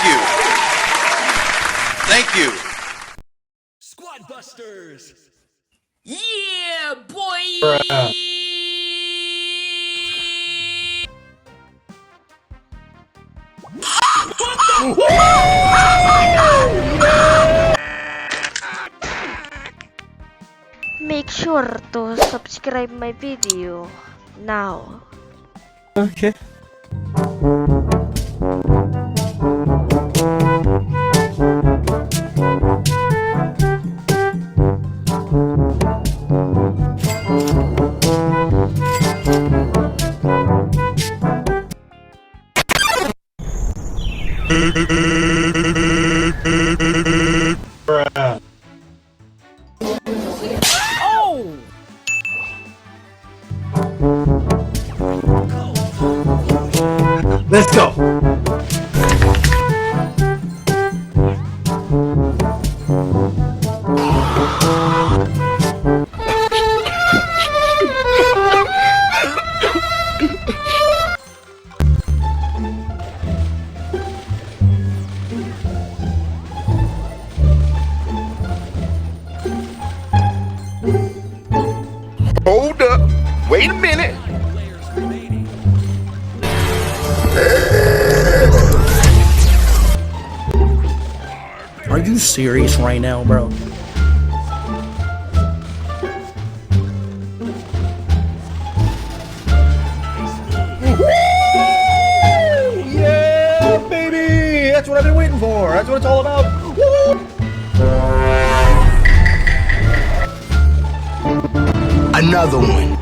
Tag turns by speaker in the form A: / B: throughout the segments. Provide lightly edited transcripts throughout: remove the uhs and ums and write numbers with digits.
A: you. Thank you.
B: Squad Busters.
C: Yeah, boy.
D: Make sure to subscribe my video now.
E: Okay.
C: Oh!
E: Let's go.
A: Hold up. Wait a minute.
B: Players remaining.
E: Are you serious right now, bro? Yeah, baby! That's what I've been waiting for. That's what it's all about. Woo!
F: Another one.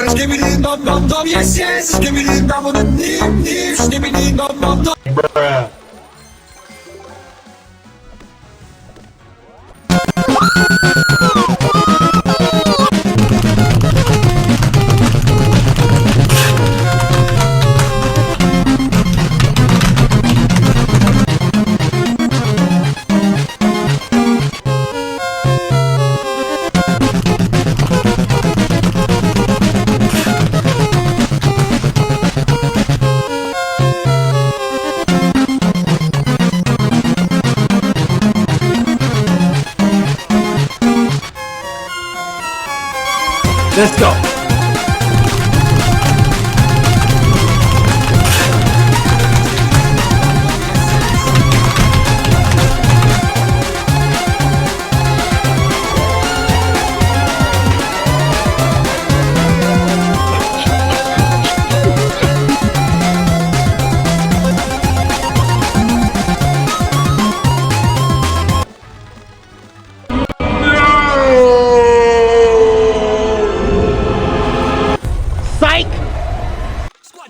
G: Skibbity dum dum dum, yes yes. Skibbity dum dum dim dim. Skibbity dum dum dum.
E: Bruh. Let's go.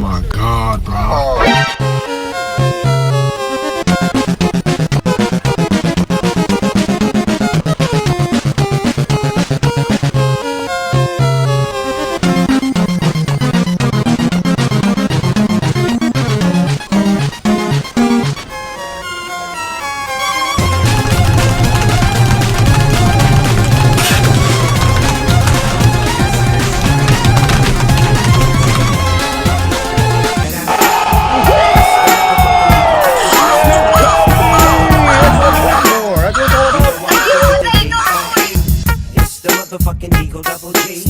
F: My God, bro.
E: That's what it's all about.
H: It's the motherfucking Eagle Double G.